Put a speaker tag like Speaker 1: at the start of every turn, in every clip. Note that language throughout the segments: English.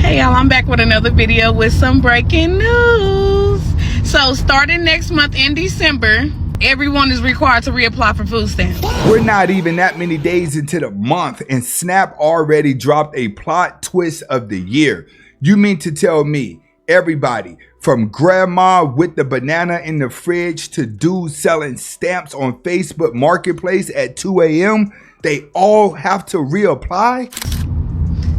Speaker 1: Hey y'all, I'm back with another video with some breaking news. So starting next month in December, everyone is required to reapply for food stamps.
Speaker 2: We're not even that many days into the month and SNAP already dropped a plot twist of the year. You mean to tell me everybody from grandma with the banana in the fridge to dudes selling stamps on Facebook Marketplace at 2 a.m., they all have to reapply?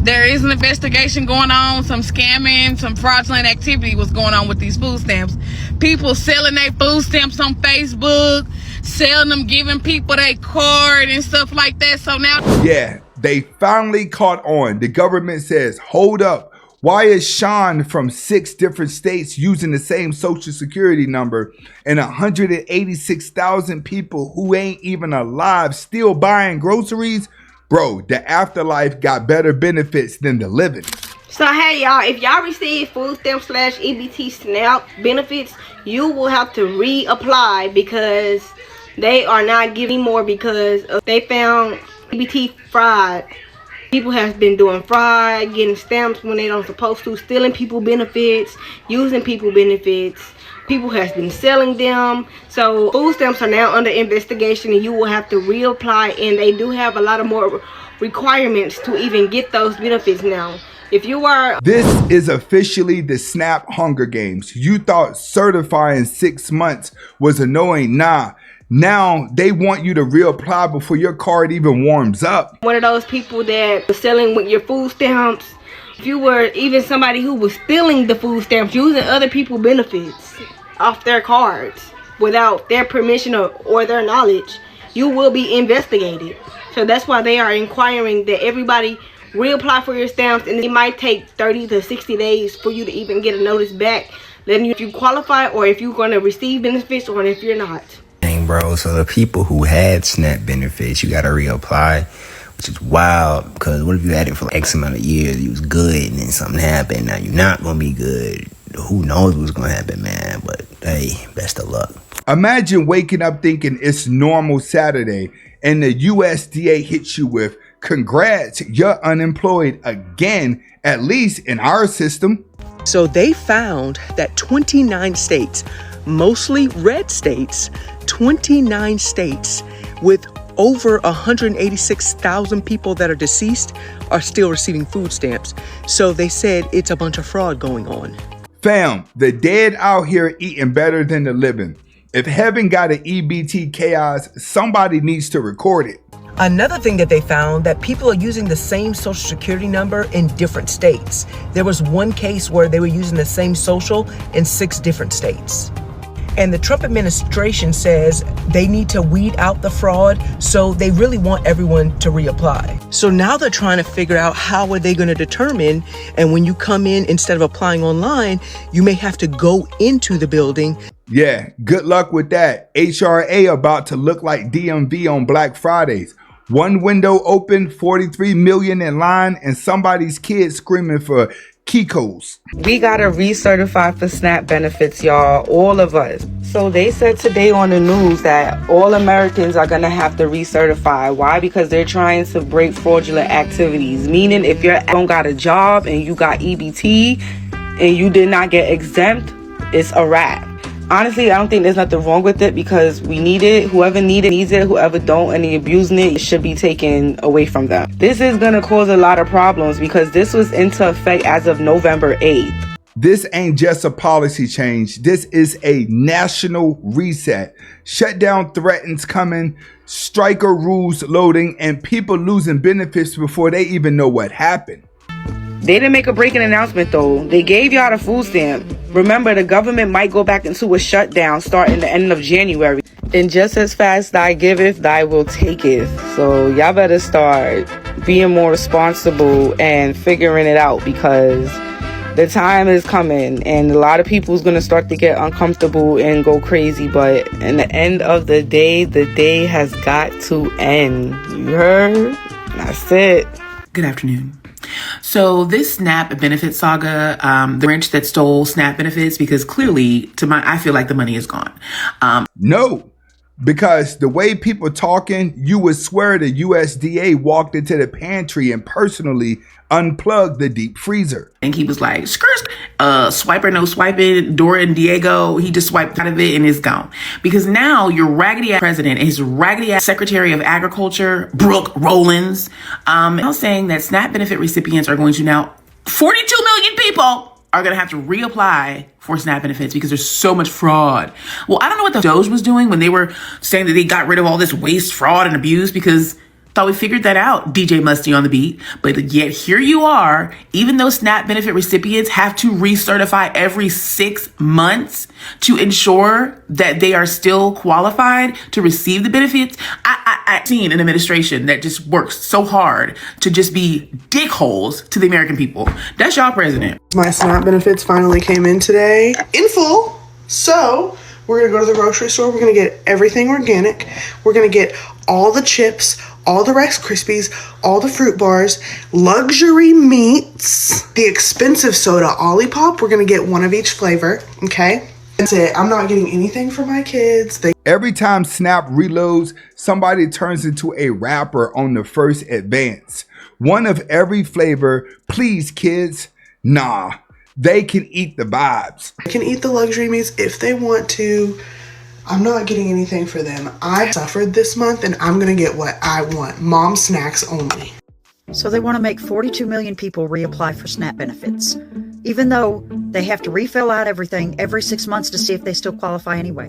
Speaker 1: There is an investigation going on, some scamming, some fraudulent activity was going on with these food stamps. People selling their food stamps on Facebook, selling them, giving people their card and stuff like that. So now,
Speaker 2: yeah, they finally caught on. The government says, hold up. Why is Sean from 6 different states using the same social security number and 186,000 people who ain't even alive still buying groceries? Bro, the afterlife got better benefits than the living.
Speaker 3: So hey y'all, if y'all receive food stamp / EBT SNAP benefits, you will have to reapply because they are not giving more because they found EBT fraud. People have been doing fraud, getting stamps when they don't supposed to, stealing people benefits, using people benefits. People has been selling them. So food stamps are now under investigation and you will have to reapply, and they do have a lot of more requirements to even get those benefits now. If you are...
Speaker 2: This is officially the SNAP Hunger Games. You thought certifying 6 months was annoying. Nah. Now they want you to reapply before your card even warms up.
Speaker 3: One of those people that was selling with your food stamps, if you were even somebody who was stealing the food stamps, using other people's benefits off their cards without their permission or their knowledge, you will be investigated. So that's why they are inquiring that everybody reapply for your stamps, and it might take 30 to 60 days for you to even get a notice back letting you if you qualify or if you're going to receive benefits or if you're not.
Speaker 4: Bro, so the people who had SNAP benefits, you gotta reapply, which is wild, because what if you had it for X amount of years, you was good, and then something happened, now you're not gonna be good. Who knows what's gonna happen, man? But hey, best of luck.
Speaker 2: Imagine waking up thinking it's normal Saturday and the USDA hits you with, congrats, you're unemployed again, at least in our system.
Speaker 5: So they found that 29 states, mostly red states, 29 states with over 186,000 people that are deceased are still receiving food stamps. So they said it's a bunch of fraud going on.
Speaker 2: Fam, the dead out here eating better than the living. If heaven got an EBT chaos, somebody needs to record it.
Speaker 5: Another thing that they found, that people are using the same social security number in different states. There was one case where they were using the same social in 6 different states. And the Trump administration says they need to weed out the fraud, so they really want everyone to reapply. So now they're trying to figure out how are they going to determine, and when you come in, instead of applying online, you may have to go into the building.
Speaker 2: Yeah, good luck with that. HRA about to look like DMV on Black Fridays. One window open, 43 million in line, and somebody's kid screaming for Kikos.
Speaker 6: We gotta recertify for SNAP benefits, y'all, all of us. So they said today on the news that all Americans are gonna have to recertify. Why? Because they're trying to break fraudulent activities. Meaning if you don't got a job and you got EBT and you did not get exempt, it's a wrap. Honestly, I don't think there's nothing wrong with it because we need it. Whoever needs it. Whoever don't and they abusing it should be taken away from them. This is going to cause a lot of problems because this was into effect as of November 8th.
Speaker 2: This ain't just a policy change. This is a national reset. Shutdown threatens coming, striker rules loading, and people losing benefits before they even know what happened.
Speaker 6: They didn't make a breaking announcement though. They gave y'all the food stamp. Remember, the government might go back into a shutdown starting the end of January. And just as fast thy giveth, thy will taketh. So y'all better start being more responsible and figuring it out because the time is coming and a lot of people's going to start to get uncomfortable and go crazy. But in the end of the day has got to end. You heard? That's it.
Speaker 7: Good afternoon. So this SNAP benefit saga, the branch that stole SNAP benefits, because clearly I feel like the money is gone.
Speaker 2: No, because the way people talking, you would swear the USDA walked into the pantry and personally unplug the deep freezer.
Speaker 7: And he was like, swiper, no swiping, Dora and Diego. He just swiped out of it and it's gone. Because now your raggedy ass president and his raggedy ass Secretary of Agriculture, Brooke Rollins, now saying that SNAP benefit recipients are going to now, 42 million people are going to have to reapply for SNAP benefits because there's so much fraud. Well, I don't know what the Doge was doing when they were saying that they got rid of all this waste, fraud, and abuse, because thought we figured that out, DJ Musty on the beat. But yet here you are, even though SNAP benefit recipients have to recertify every 6 months to ensure that they are still qualified to receive the benefits. I've seen an administration that just works so hard to just be dickholes to the American people. That's y'all president.
Speaker 8: My SNAP benefits finally came in today in full. So we're going to go to the grocery store. We're going to get everything organic. We're going to get all the chips, all the Rice Krispies, all the fruit bars, luxury meats, the expensive soda Olipop. We're going to get one of each flavor, okay? That's it. I'm not getting anything for my kids.
Speaker 2: Every time Snap reloads, somebody turns into a rapper on the first advance. One of every flavor, please kids. Nah, they can eat the vibes.
Speaker 8: They can eat the luxury meats if they want to. I'm not getting anything for them. I suffered this month and I'm going to get what I want. Mom snacks only.
Speaker 9: So they want to make 42 million people reapply for SNAP benefits, even though they have to refill out everything every 6 months to see if they still qualify anyway.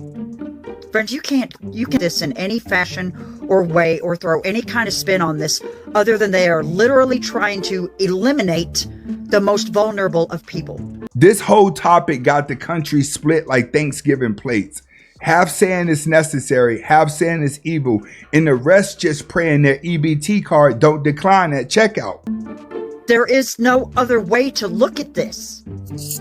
Speaker 9: Friends, you can't this in any fashion or way or throw any kind of spin on this other than they are literally trying to eliminate the most vulnerable of people.
Speaker 2: This whole topic got the country split like Thanksgiving plates. Half saying it's necessary, half saying it's evil, and the rest just praying their EBT card don't decline at checkout.
Speaker 9: There is no other way to look at this.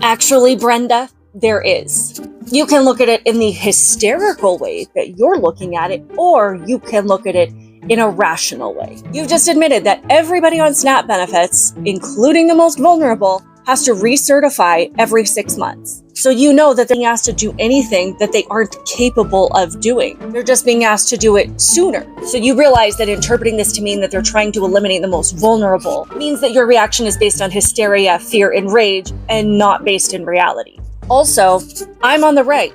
Speaker 10: Actually, Brenda, there is. You can look at it in the hysterical way that you're looking at it, or you can look at it in a rational way. You've just admitted that everybody on SNAP benefits, including the most vulnerable, has to recertify every 6 months. So you know that they're being asked to do anything that they aren't capable of doing. They're just being asked to do it sooner. So you realize that interpreting this to mean that they're trying to eliminate the most vulnerable means that your reaction is based on hysteria, fear, and rage, and not based in reality. Also, I'm on the right,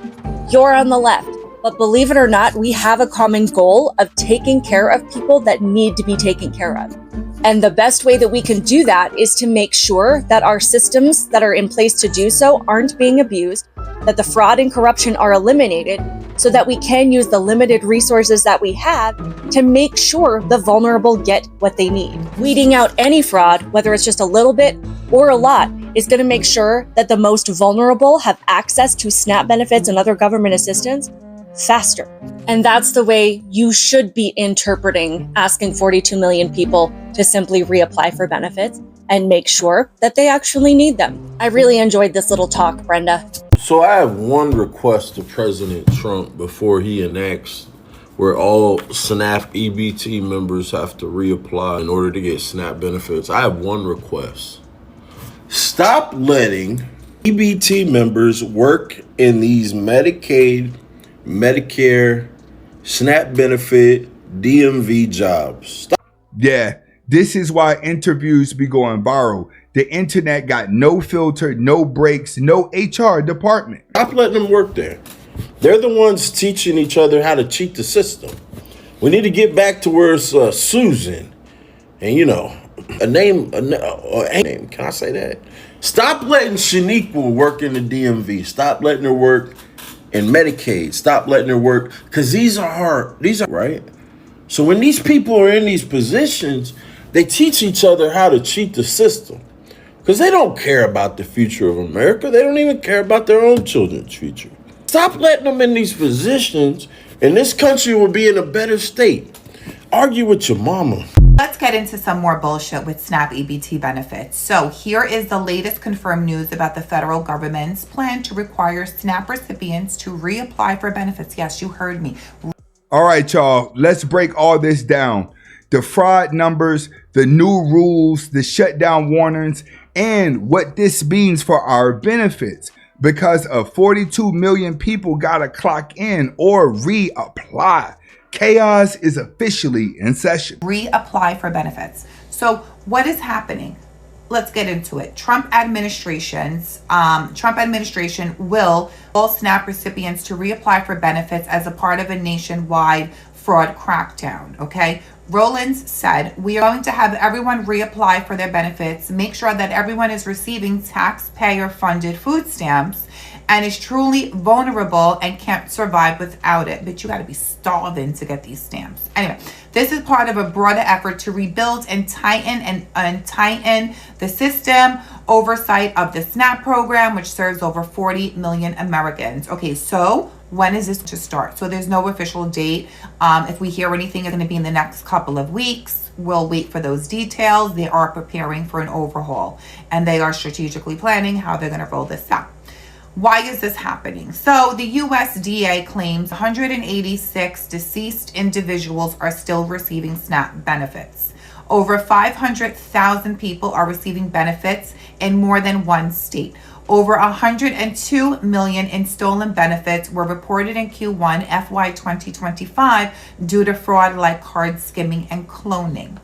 Speaker 10: you're on the left. But believe it or not, we have a common goal of taking care of people that need to be taken care of. And the best way that we can do that is to make sure that our systems that are in place to do so aren't being abused, that the fraud and corruption are eliminated, so that we can use the limited resources that we have to make sure the vulnerable get what they need. Weeding out any fraud, whether it's just a little bit or a lot, is going to make sure that the most vulnerable have access to SNAP benefits and other government assistance faster. And that's the way you should be interpreting asking 42 million people to simply reapply for benefits and make sure that they actually need them. I really enjoyed this little talk, Brenda.
Speaker 11: So I have one request to President Trump before he enacts where all SNAP EBT members have to reapply in order to get SNAP benefits. I have one request. Stop letting EBT members work in these Medicaid, Medicare, SNAP benefit, DMV jobs. Stop.
Speaker 2: Yeah, this is why interviews be going viral. The internet got no filter, no breaks, no HR department.
Speaker 11: Stop letting them work there. They're the ones teaching each other how to cheat the system. We need to get back to where it's Susan and, you know, a name, can I say that? Stop letting Shaniqua work in the DMV. Stop letting her work in Medicaid. Stop letting her work, because these are hard. These are right. So when these people are in these positions, they teach each other how to cheat the system, because they don't care about the future of America. They don't even care about their own children's future. Stop letting them in these positions, and this country will be in a better state. Argue with your mama.
Speaker 12: Let's get into some more bullshit with SNAP EBT benefits. So here is the latest confirmed news about the federal government's plan to require SNAP recipients to reapply for benefits. Yes, you heard me.
Speaker 2: All right, y'all, let's break all this down. The fraud numbers, the new rules, the shutdown warnings, and what this means for our benefits. Because of 42 million people gotta clock in or reapply. Chaos is officially in session.
Speaker 12: Reapply for benefits. So what is happening? let's get into it. Trump administration will all SNAP recipients to reapply for benefits as a part of a nationwide fraud crackdown, okay? Rollins said, we are going to have everyone reapply for their benefits, make sure that everyone is receiving taxpayer-funded food stamps and is truly vulnerable and can't survive without it. But you got to be starving to get these stamps. Anyway, this is part of a broader effort to rebuild and tighten the system oversight of the SNAP program, which serves over 40 million Americans. Okay, so when is this to start? So there's no official date. If we hear anything, it's going to be in the next couple of weeks. We'll wait for those details. They are preparing for an overhaul, and they are strategically planning how they're going to roll this out. Why is this happening? So the USDA claims 186 deceased individuals are still receiving SNAP benefits. Over 500,000 people are receiving benefits in more than one state. Over 102 million in stolen benefits were reported in Q1 FY 2025 due to fraud like card skimming and cloning.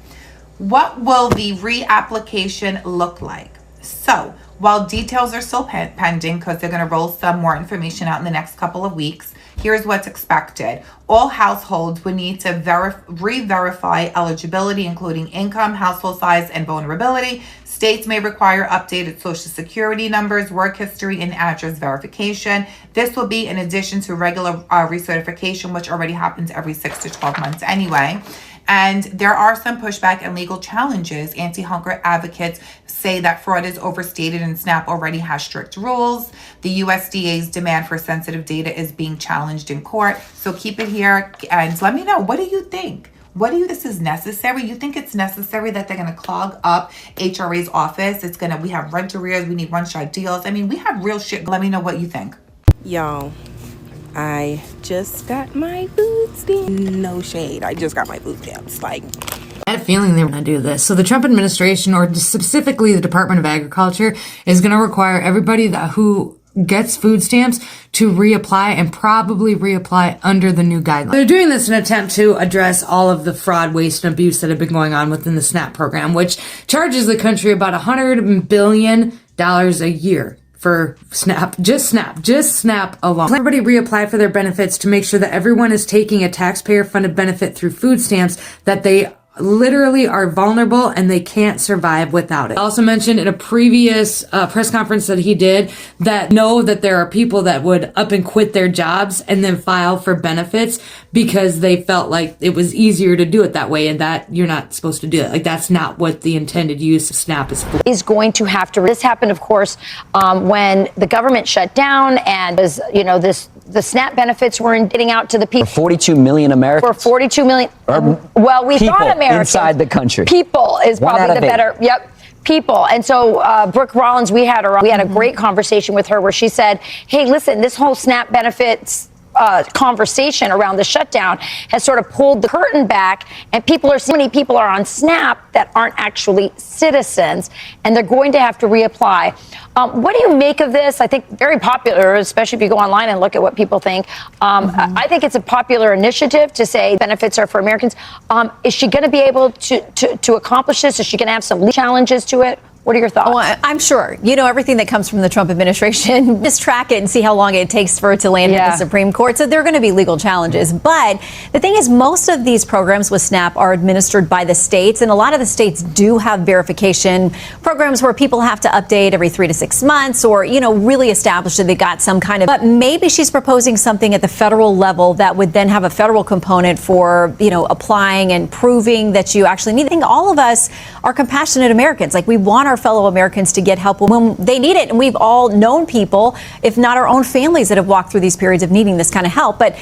Speaker 12: What will the reapplication look like? So, while details are still pending because they're going to roll some more information out in the next couple of weeks, here's what's expected. All households would need to re-verify eligibility, including income, household size, and vulnerability. States may require updated social security numbers, work history, and address verification. This will be in addition to regular recertification, which already happens every 6 to 12 months anyway. And there are some pushback and legal challenges. Anti-hunger advocates say that fraud is overstated and SNAP already has strict rules. The USDA's demand for sensitive data is being challenged in court. So keep it here and let me know. What do you think? This is necessary? You think it's necessary that they're going to clog up HRA's office? We have rent arrears. We need one-shot deals. I mean, we have real shit. Let me know what you think.
Speaker 13: Y'all, I just got my food stamps. No shade. I just got my food stamps. I
Speaker 14: had a feeling they were going to do this. So the Trump administration, or specifically the Department of Agriculture, is going to require everybody who gets food stamps to reapply and probably reapply under the new guidelines. They're doing this in an attempt to address all of the fraud, waste, and abuse that have been going on within the SNAP program, which charges the country about $100 billion a year for SNAP alone. Everybody reapply for their benefits to make sure that everyone is taking a taxpayer-funded benefit through food stamps, that they literally are vulnerable and they can't survive without it. I also mentioned in a previous press conference that he did that there are people that would up and quit their jobs and then file for benefits because they felt like it was easier to do it that way, and that you're not supposed to do it. Like, that's not what the intended use of SNAP is for.
Speaker 15: Is going to have to. This happened, of course, when the government shut down, and the SNAP benefits weren't getting out to the people.
Speaker 16: 42 million Americans.
Speaker 15: For 42 million. Well, we thought Americans.
Speaker 16: Inside the country.
Speaker 15: People is probably the better. Yep. People. And so Brooke Rollins, we had a great conversation with her where she said, hey, listen, this whole SNAP benefits conversation around the shutdown has sort of pulled the curtain back, and so many people are on SNAP that aren't actually citizens, and they're going to have to reapply. What do you make of this? I think very popular, especially if you go online and look at what people think. I think it's a popular initiative to say benefits are for Americans. Is she going to be able to accomplish this? Is she going to have some challenges to it? What are your thoughts?
Speaker 17: Well, I'm sure. Everything that comes from the Trump administration, just track it and see how long it takes for it to land at the Supreme Court. So there are going to be legal challenges. But the thing is, most of these programs with SNAP are administered by the states. And a lot of the states do have verification programs where people have to update every 3 to 6 months or, really establish that they got some kind of. But maybe she's proposing something at the federal level that would then have a federal component for, applying and proving that you actually need it. I think all of us are compassionate Americans. Like, we want our fellow Americans to get help when they need it. And we've all known people, if not our own families, that have walked through these periods of needing this kind of help. But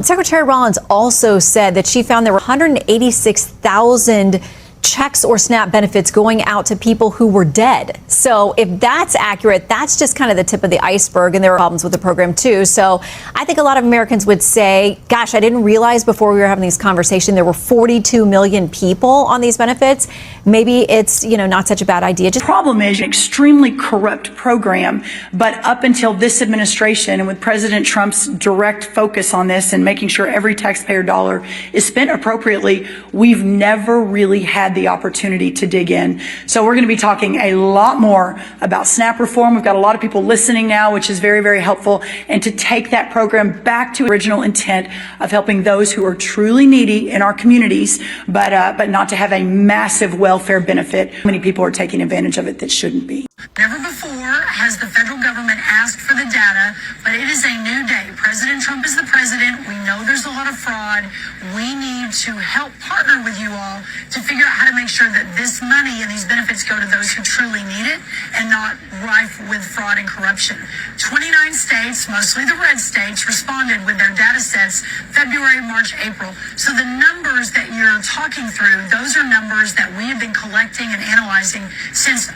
Speaker 17: Secretary Rollins also said that she found there were 186,000 checks or SNAP benefits going out to people who were dead. So if that's accurate, that's just kind of the tip of the iceberg. And there are problems with the program, too. So I think a lot of Americans would say, gosh, I didn't realize before we were having this conversation there were 42 million people on these benefits. Maybe it's, not such a bad idea.
Speaker 18: The problem is an extremely corrupt program. But up until this administration, and with President Trump's direct focus on this and making sure every taxpayer dollar is spent appropriately, we've never really had had the opportunity to dig in. So we're going to be talking a lot more about SNAP reform. We've got a lot of people listening now, which is very, very helpful, and to take that program back to original intent of helping those who are truly needy in our communities, but not to have a massive welfare benefit. Many people are taking advantage of it that shouldn't be.
Speaker 19: Never before has the federal government asked for the data, but it is a new day. President Trump is the president. We know there's a lot of fraud. We need to help partner with you all to figure out how to make sure that this money and these benefits go to those who truly need it and not rife with fraud and corruption. 29 states, mostly the red states, responded with their data sets February, March, April. So the numbers that you're talking through, those are numbers that we have been collecting and analyzing since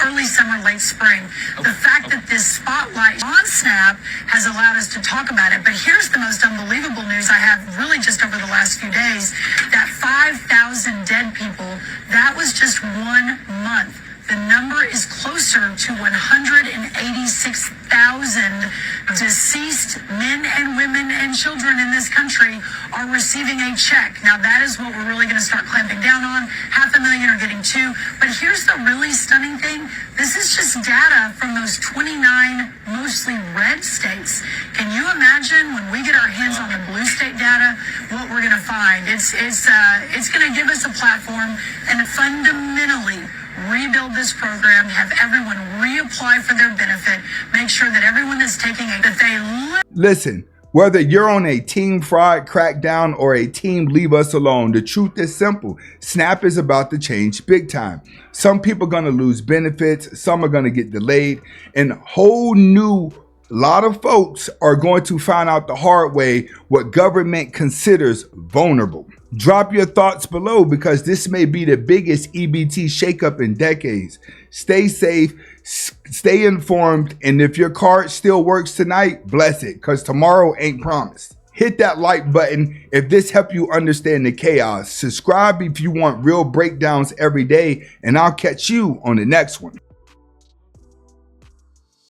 Speaker 19: early summer, late spring. The fact that this spotlight on SNAP has allowed us to talk about it. But here's the most unbelievable news I have really just over the last few days, that 5,000 dead people, that was just 1 month. The number is closer to 186,000 deceased men and women and children in this country are receiving a check. Now that is what we're really going to start clamping down on. 500,000 are getting 2. But here's the really stunning thing. This is just data from those 29 mostly red states. Can you imagine when we get our hands on the blue state data, what we're going to find? It's going to give us a platform and fundamentally rebuild this program, have everyone reapply for their benefit, make sure that everyone that's taking it, that they
Speaker 2: Listen, whether you're on a team fraud crackdown or a team leave us alone, the truth is simple. SNAP is about to change big time. Some people are going to lose benefits, some are going to get delayed, and a whole new lot of folks are going to find out the hard way what government considers vulnerable. Drop your thoughts below because this may be the biggest EBT shakeup in decades. Stay safe, stay informed, and if your card still works tonight, bless it, because tomorrow ain't promised. Hit that like button if this helped you understand the chaos. Subscribe if you want real breakdowns every day, and I'll catch you on the next one.